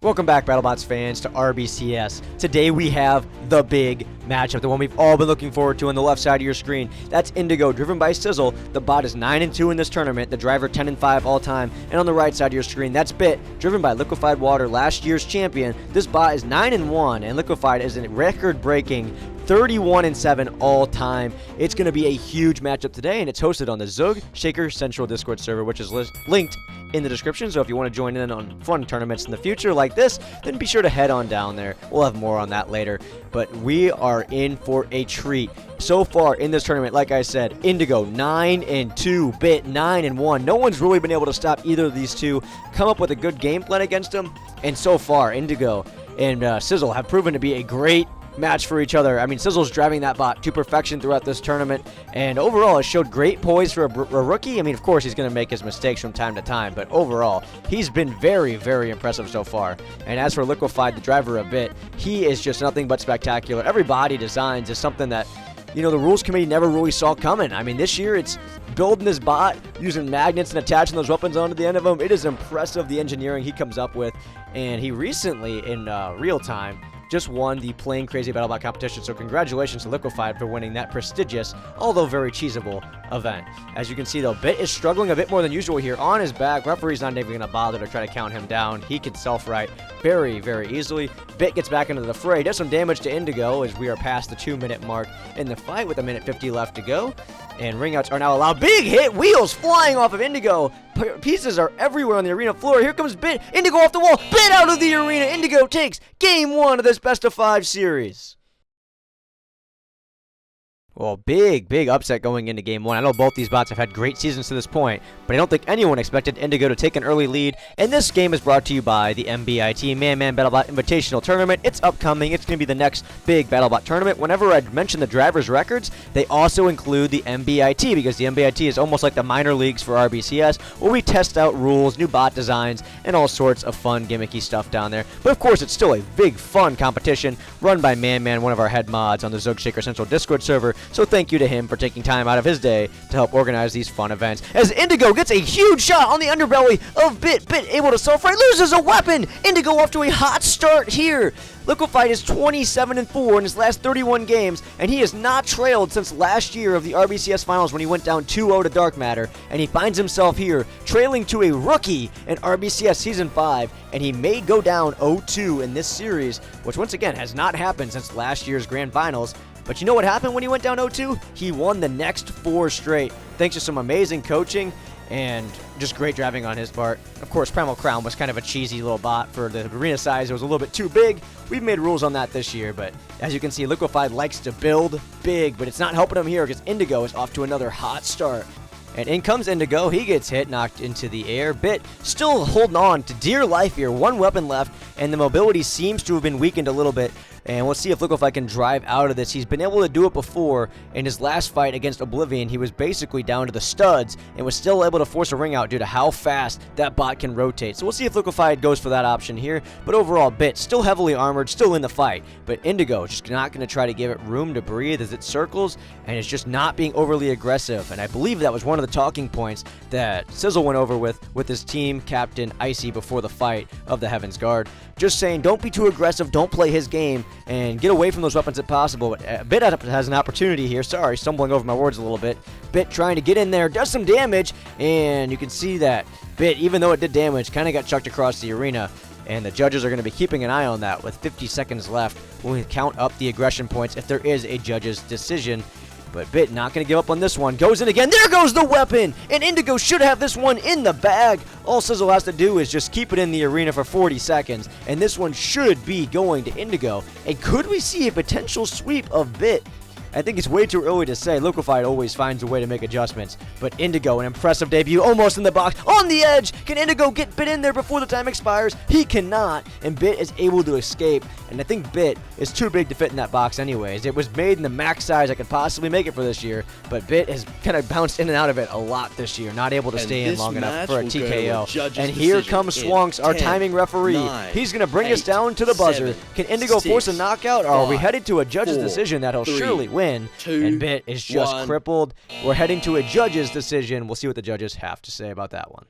Welcome back, Battlebots fans, to RBCS. Today we have the big matchup, the one we've all been looking forward to on the left side of your screen. That's Indigo, driven by Sizzle. The bot is 9-2 in this tournament, the driver 10-5 all time. And on the right side of your screen, that's Bit, driven by Liquefied Water, last year's champion. This bot is 9-1, and Liquefied is a record-breaking 31-7 all time. It's going to be a huge matchup today, and it's hosted on the ZuggyJ Central Discord server, which is linked in the description. So if you want to join in on fun tournaments in the future like this, then be sure to head on down there. We'll have more on that later. But we are in for a treat. So far in this tournament, like I said, Indigo 9-2, Bit 9-1. No one's really been able to stop either of these two, come up with a good game plan against them. And so far, Indigo and Sizzle have proven to be a great match for each other. I mean, Sizzle's driving that bot to perfection throughout this tournament, and overall has showed great poise for a rookie. I mean, of course, he's going to make his mistakes from time to time, but overall, he's been very, very impressive so far. And as for Liquefied, the driver of Bit, he is just nothing but spectacular. Every bot he designs is something that, you know, the rules committee never really saw coming. I mean, this year it's building this bot, using magnets and attaching those weapons onto the end of them. It is impressive, the engineering he comes up with, and he recently, in real time, just won the Playing Crazy Battlebot competition, so congratulations to Liquefied for winning that prestigious, although very cheesable, event. As you can see, though, Bit is struggling a bit more than usual here on his back. Referee's not even going to bother to try to count him down. He can self-right very, very easily. Bit gets back into the fray, does some damage to Indigo as we are past the 2-minute mark in the fight with 1:50 left to go. And ringouts are now allowed. Big hit! Wheels flying off of Indigo. Pieces are everywhere on the arena floor. Here comes Bit. Indigo off the wall. Bit out of the arena. Indigo takes Game 1 of this best-of-5 series. Well, big upset going into Game 1. I know both these bots have had great seasons to this point, but I don't think anyone expected Indigo to take an early lead. And this game is brought to you by the MBIT Man-Man Battlebot Invitational Tournament. It's upcoming. It's going to be the next big Battlebot tournament. Whenever I mention the drivers' records, they also include the MBIT, because the MBIT is almost like the minor leagues for RBCS, where we test out rules, new bot designs, and all sorts of fun, gimmicky stuff down there. But of course, it's still a big, fun competition run by Man-Man, one of our head mods on the ZuggyJ Central Discord server. So thank you to him for taking time out of his day to help organize these fun events. As Indigo gets a huge shot on the underbelly of Bit. Bit able to self-right, loses a weapon. Indigo off to a hot start here. Liquefied is 27-4 in his last 31 games, and he has not trailed since last year of the RBCS Finals when he went down 2-0 to Dark Matter, and he finds himself here trailing to a rookie in RBCS Season 5, and he may go down 0-2 in this series, which once again has not happened since last year's Grand Finals. But you know what happened when he went down 0-2? He won the next 4 straight, thanks to some amazing coaching and just great driving on his part. Of course, Primal Crown was kind of a cheesy little bot for the arena size. It was a little bit too big. We've made rules on that this year, but as you can see, Liquefied likes to build big, but it's not helping him here because Indigo is off to another hot start. And in comes Indigo. He gets hit, knocked into the air. Bit still holding on to dear life here. One weapon left, and the mobility seems to have been weakened a little bit. And we'll see if Liquefied can drive out of this. He's been able to do it before. In his last fight against Oblivion, he was basically down to the studs and was still able to force a ring out due to how fast that bot can rotate. So we'll see if Liquefied goes for that option here. But overall, Bit still heavily armored, still in the fight. But Indigo just not going to try to give it room to breathe as it circles, and it's just not being overly aggressive. And I believe that was one of the talking points that Sizzle went over with his team captain Icy before the fight of the Heaven's Guard. Just saying, don't be too aggressive, don't play his game, and get away from those weapons if possible. But Bit has an opportunity here. Sorry, stumbling over my words a little bit. Bit trying to get in there, does some damage, and you can see that Bit, even though it did damage, kind of got chucked across the arena. And the judges are going to be keeping an eye on that with 50 seconds left. We'll count up the aggression points if there is a judge's decision. But Bit not going to give up on this one. Goes in again. There goes the weapon! And Indigo should have this one in the bag. All Sizzle has to do is just keep it in the arena for 40 seconds. And this one should be going to Indigo. And could we see a potential sweep of Bit? I think it's way too early to say. Liquefied always finds a way to make adjustments. But Indigo, an impressive debut, almost in the box, on the edge. Can Indigo get Bit in there before the time expires? He cannot, and Bit is able to escape. And I think Bit is too big to fit in that box anyways. It was made in the max size I could possibly make it for this year, but Bit has kind of bounced in and out of it a lot this year, not able to stay in long enough for a TKO. And here comes Swonks, our timing referee. He's going to bring us down to the buzzer. Can Indigo force a knockout, or are we headed to a judge's decision that he'll surely win? And Bit is just crippled. We're heading to a judge's decision. We'll see what the judges have to say about that one.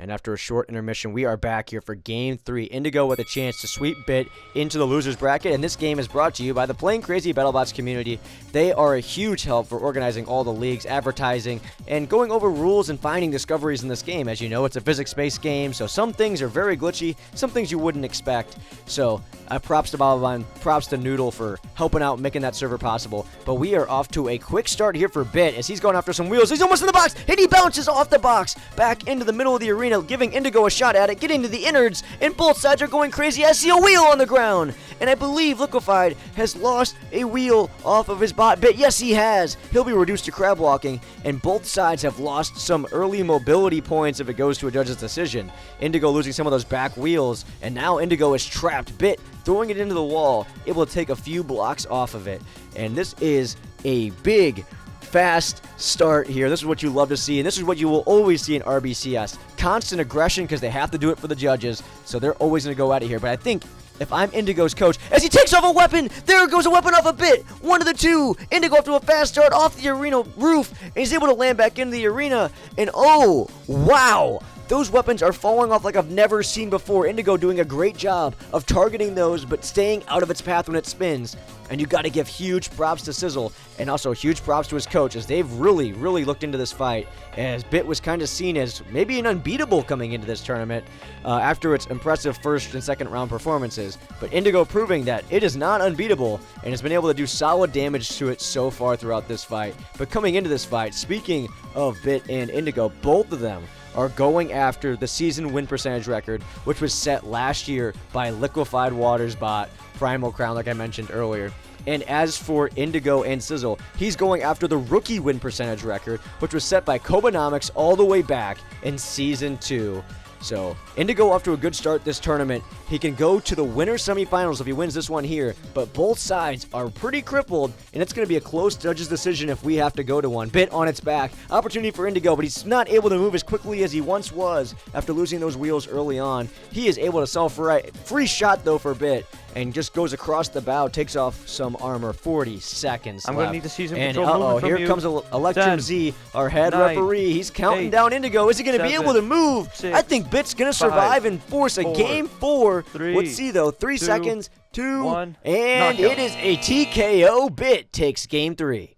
And after a short intermission, we are back here for Game 3. Indigo with a chance to sweep Bit into the loser's bracket. And this game is brought to you by the Playing Crazy Battlebots community. They are a huge help for organizing all the leagues, advertising, and going over rules and finding discoveries in this game. As you know, it's a physics-based game, so some things are very glitchy, some things you wouldn't expect. So props to Battlebot and props to Noodle for helping out and making that server possible. But we are off to a quick start here for Bit as he's going after some wheels. He's almost in the box, and he bounces off the box back into the middle of the arena, giving Indigo a shot at it, getting to the innards, and both sides are going crazy. I see a wheel on the ground, and I believe Liquefied has lost a wheel off of his bot Bit. Yes, he has. He'll be reduced to crab walking, and both sides have lost some early mobility points if it goes to a judge's decision. Indigo losing some of those back wheels, and now Indigo is trapped. Bit throwing it into the wall, able to take a few blocks off of it, and this is a big fast start here. This is what you love to see, and this is what you will always see in RBCS. Constant aggression because they have to do it for the judges, so they're always going to go at it here. But I think if I'm Indigo's coach, as he takes off a weapon, there goes a weapon off a Bit. One of the two. Indigo off to a fast start off the arena roof, and he's able to land back into the arena, and oh, wow. Those weapons are falling off like I've never seen before. Indigo doing a great job of targeting those, but staying out of its path when it spins. And you got to give huge props to Sizzle, and also huge props to his coach, as they've really looked into this fight, as Bit was kind of seen as maybe an unbeatable coming into this tournament after its impressive first and second round performances. But Indigo proving that it is not unbeatable and has been able to do solid damage to it so far throughout this fight. But coming into this fight, speaking of Bit and Indigo, both of them are going after the season win percentage record, which was set last year by Liquefied Water's bot, Primal Crown, like I mentioned earlier. And as for Indigo and Sizzle, he's going after the rookie win percentage record, which was set by Kobanomics all the way back in Season 2. So, Indigo off to a good start this tournament. He can go to the winner semifinals if he wins this one here, but both sides are pretty crippled, and it's going to be a close judge's decision if we have to go to one. Bit on its back. Opportunity for Indigo, but he's not able to move as quickly as he once was after losing those wheels early on. He is able to self-right. Free shot, though, for Bit, and just goes across the bow, takes off some armor. 40 seconds I'm left. going to need to see some and control movement from here you. comes Electrum 10, Z, our head 9, referee. He's counting 8, down Indigo. Is he going to be 7, able to move? 6, I think Bit's going to survive and force a 4, game 4. 3, Let's see, though. 3 2, seconds, 2, 1, and knockout. it is a TKO. Bit takes game 3.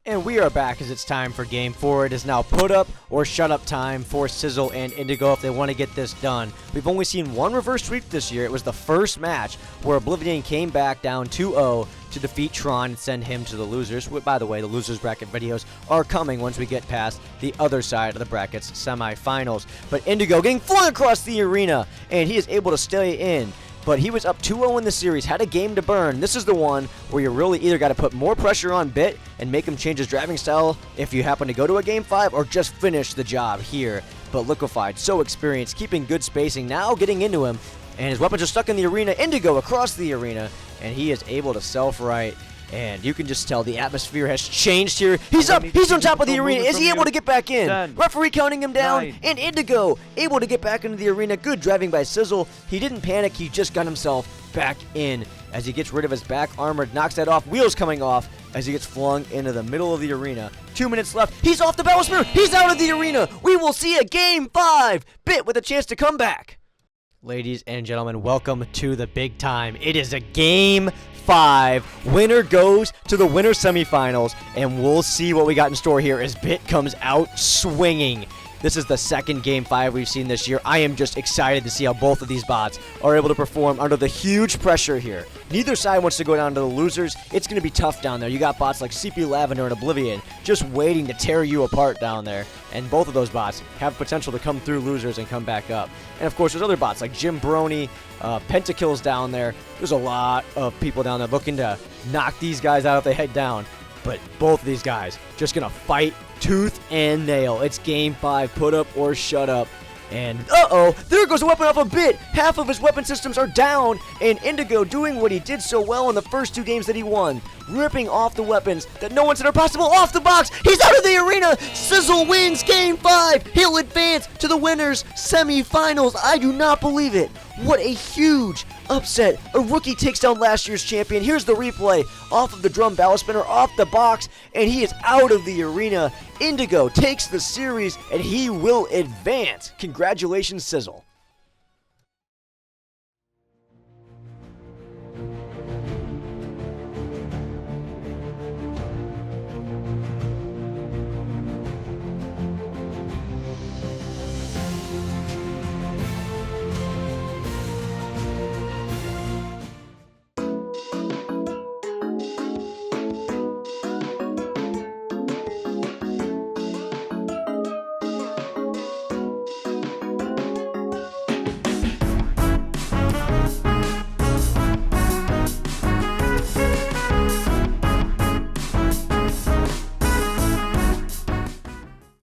And we are back as it's time for Game 4. It is now put up or shut up time for Sizzle and Indigo if they want to get this done. We've only seen one reverse sweep this year. It was the first match where Oblivion came back down 2-0 to defeat Tron and send him to the losers. By the way, the losers bracket videos are coming once we get past the other side of the bracket's semifinals. But Indigo getting flung across the arena, and he is able to stay in. But he was up 2-0 in the series, had a game to burn. This is the one where you really either got to put more pressure on Bit and make him change his driving style if you happen to go to a Game 5, or just finish the job here. But Liquefied, so experienced, keeping good spacing, now getting into him, and his weapons are stuck in the arena. Indigo across the arena, and he is able to self-right. And you can just tell the atmosphere has changed here. He's up. He's on top of the arena. Is he able to get back in? 10, Referee counting him down. 9, And Indigo able to get back into the arena. Good driving by Sizzle. He didn't panic. He just got himself back in as he gets rid of his back armor. Knocks that off. Wheels coming off as he gets flung into the middle of the arena. 2 minutes left. He's off the battle spear. He's out of the arena. We will see a Game 5. Bit with a chance to come back. Ladies and gentlemen, welcome to the big time. It is a Game 5. Winner goes to the winner semifinals, and we'll see what we got in store here as Bit comes out swinging. This is the second Game 5 we've seen this year. I am just excited to see how both of these bots are able to perform under the huge pressure here. Neither side wants to go down to the losers. It's going to be tough down there. You got bots like CP Lavender and Oblivion just waiting to tear you apart down there. And both of those bots have potential to come through losers and come back up. And of course, there's other bots like Jim Brony, Pentakill's down there. There's a lot of people down there looking to knock these guys out if they head down. But both of these guys just going to fight tooth and nail. It's Game 5, put up or shut up. And there goes a weapon off a Bit. Half of his weapon systems are down, and Indigo doing what he did so well in the first 2 games that he won, ripping off the weapons that no one said are possible off the box. He's out of the arena. Sizzle wins Game 5. He'll advance to the winners semifinals. I do not believe it. What a huge upset. A rookie takes down last year's champion. Here's the replay. Off of the drum ballot spinner, off the box, and he is out of the arena. Indigo takes the series, and he will advance. Congratulations, Sizzle.